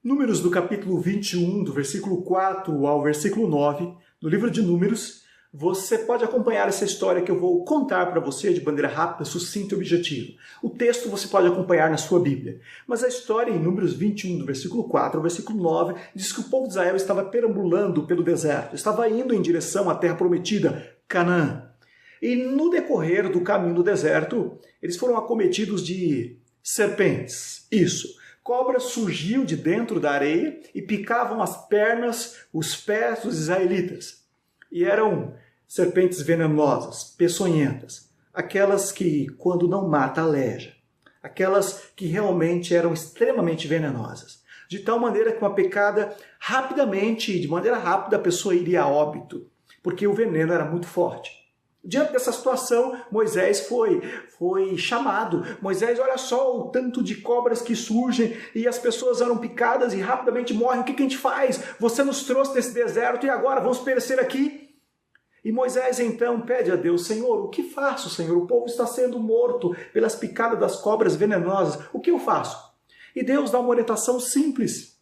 Números do capítulo 21, do versículo 4 ao versículo 9, do livro de Números, você pode acompanhar essa história que eu vou contar para você de maneira rápida, sucinta e objetiva. O texto você pode acompanhar na sua Bíblia. Mas a história em Números 21, do versículo 4 ao versículo 9, diz que o povo de Israel estava perambulando pelo deserto, estava indo em direção à terra prometida, Canaã. E no decorrer do caminho do deserto, eles foram acometidos de serpentes. Isso. Cobras surgiam de dentro da areia e picavam as pernas, os pés dos israelitas. E eram serpentes venenosas, peçonhentas, aquelas que, quando não mata, aleja. Aquelas que realmente eram extremamente venenosas. De tal maneira que uma picada, rapidamente, de maneira rápida, a pessoa iria a óbito, porque o veneno era muito forte. Diante dessa situação, Moisés foi chamado. Moisés, olha só o tanto de cobras que surgem e as pessoas eram picadas e rapidamente morrem. O que a gente faz? Você nos trouxe desse deserto e agora vamos perecer aqui? E Moisés então pede a Deus, Senhor, o que faço, Senhor? O povo está sendo morto pelas picadas das cobras venenosas. O que eu faço? E Deus dá uma orientação simples,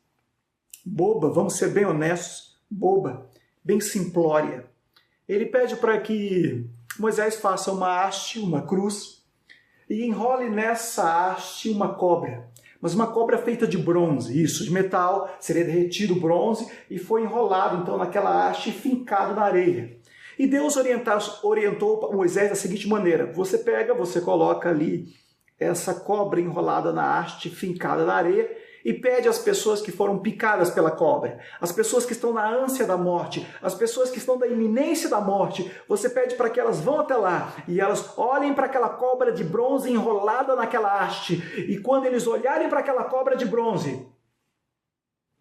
boba, vamos ser bem honestos, boba, bem simplória. Ele pede para que Moisés faça uma haste, uma cruz, e enrole nessa haste uma cobra. Mas uma cobra feita de bronze, isso, de metal, seria derretido o bronze, e foi enrolado então naquela haste e fincado na areia. E Deus orientou Moisés da seguinte maneira, você coloca ali essa cobra enrolada na haste, fincada na areia, e pede às pessoas que foram picadas pela cobra, as pessoas que estão na ânsia da morte, as pessoas que estão da iminência da morte, você pede para que elas vão até lá e elas olhem para aquela cobra de bronze enrolada naquela haste, e quando eles olharem para aquela cobra de bronze,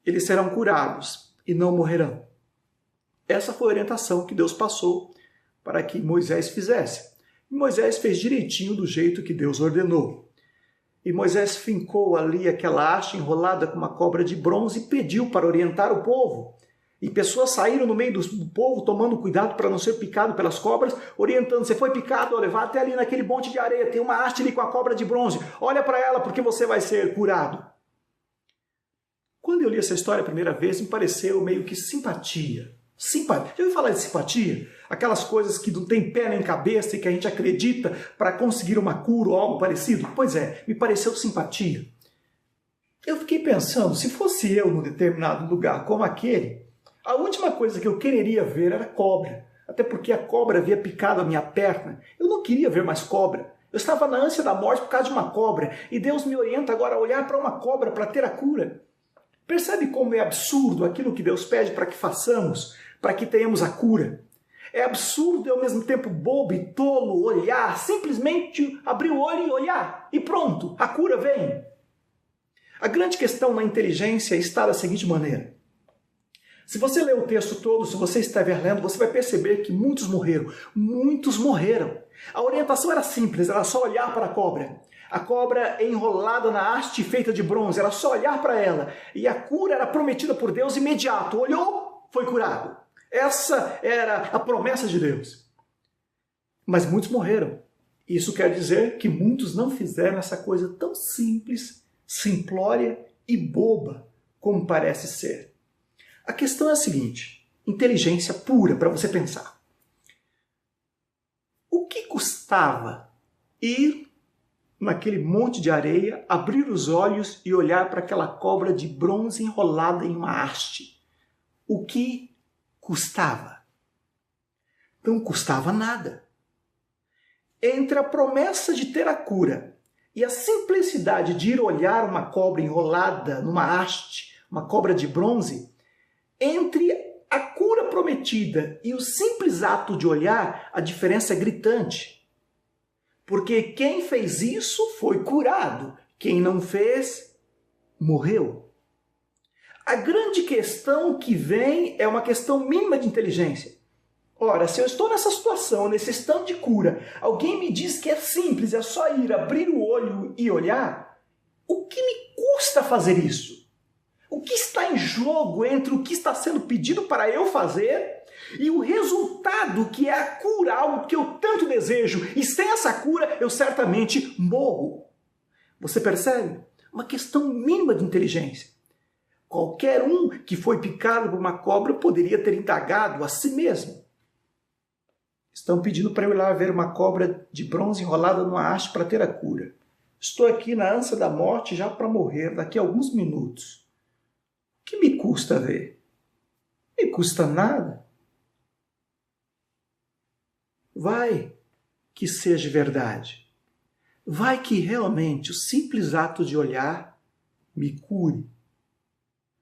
eles serão curados e não morrerão. Essa foi a orientação que Deus passou para que Moisés fizesse. E Moisés fez direitinho do jeito que Deus ordenou. E Moisés fincou ali aquela haste enrolada com uma cobra de bronze e pediu para orientar o povo. E pessoas saíram no meio do povo, tomando cuidado para não ser picado pelas cobras, orientando, você foi picado, olha, vá até ali naquele monte de areia, tem uma haste ali com a cobra de bronze, olha para ela porque você vai ser curado. Quando eu li essa história a primeira vez, me pareceu meio que simpatia. Simpatia. Já ouviu falar de simpatia? Aquelas coisas que não tem pé nem cabeça e que a gente acredita para conseguir uma cura ou algo parecido? Pois é, me pareceu simpatia. Eu fiquei pensando, se fosse eu num determinado lugar como aquele, a última coisa que eu quereria ver era cobra. Até porque a cobra havia picado a minha perna. Eu não queria ver mais cobra. Eu estava na ânsia da morte por causa de uma cobra. E Deus me orienta agora a olhar para uma cobra para ter a cura. Percebe como é absurdo aquilo que Deus pede para que façamos, para que tenhamos a cura? É absurdo e ao mesmo tempo bobo e tolo olhar, simplesmente abrir o olho e olhar, e pronto, a cura vem. A grande questão na inteligência está da seguinte maneira. Se você ler o texto todo, se você estiver lendo, você vai perceber que muitos morreram. Muitos morreram. A orientação era simples, era só olhar para a cobra. A cobra enrolada na haste feita de bronze, era só olhar para ela. E a cura era prometida por Deus imediato. Olhou, foi curado. Essa era a promessa de Deus. Mas muitos morreram. Isso quer dizer que muitos não fizeram essa coisa tão simples, simplória e boba como parece ser. A questão é a seguinte, inteligência pura para você pensar. O que custava ir naquele monte de areia, abrir os olhos e olhar para aquela cobra de bronze enrolada em uma haste? O que custava? Não custava nada. Entre a promessa de ter a cura e a simplicidade de ir olhar uma cobra enrolada numa haste, uma cobra de bronze, entre a cura prometida e o simples ato de olhar, a diferença é gritante. Porque quem fez isso foi curado, quem não fez, morreu. A grande questão que vem é uma questão mínima de inteligência. Ora, se eu estou nessa situação, necessitando de cura, alguém me diz que é simples, é só ir abrir o olho e olhar, o que me custa fazer isso? O que está em jogo entre o que está sendo pedido para eu fazer e o resultado que é a cura, algo que eu tanto desejo, e sem essa cura eu certamente morro. Você percebe? Uma questão mínima de inteligência. Qualquer um que foi picado por uma cobra poderia ter indagado a si mesmo. Estão pedindo para eu ir lá ver uma cobra de bronze enrolada numa haste para ter a cura. Estou aqui na ânsia da morte já para morrer daqui a alguns minutos. O que me custa ver? Me custa nada. Vai que seja verdade. Vai que realmente o simples ato de olhar me cure.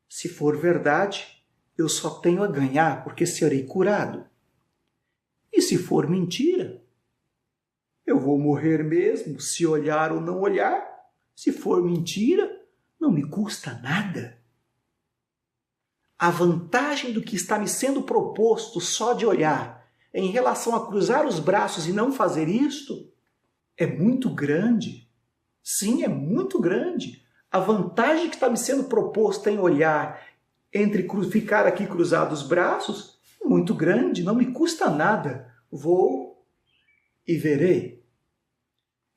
Se for verdade, eu só tenho a ganhar porque serei curado. E se for mentira, eu vou morrer mesmo, se olhar ou não olhar. Se for mentira, não me custa nada. A vantagem do que está me sendo proposto só de olhar, em relação a cruzar os braços e não fazer isto, é muito grande. Sim, é muito grande. A vantagem que está me sendo proposta em olhar entre ficar aqui cruzado os braços, é muito grande, não me custa nada. Vou e verei.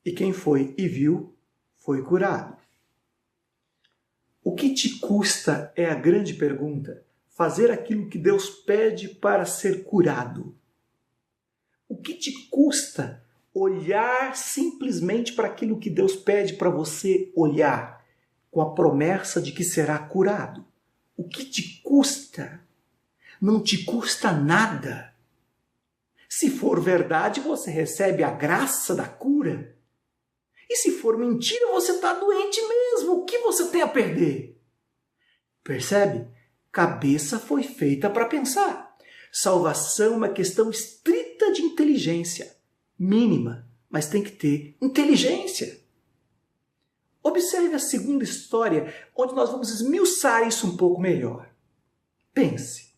E quem foi e viu, foi curado. O que te custa é a grande pergunta. Fazer aquilo que Deus pede para ser curado. O que te custa olhar simplesmente para aquilo que Deus pede para você olhar, com a promessa de que será curado? O que te custa? Não te custa nada. Se for verdade, você recebe a graça da cura. E se for mentira, você está doente mesmo. O que você tem a perder? Percebe? Cabeça foi feita para pensar. Salvação é uma questão estrita de inteligência. Mínima, mas tem que ter inteligência. Observe a segunda história, onde nós vamos esmiuçar isso um pouco melhor. Pense.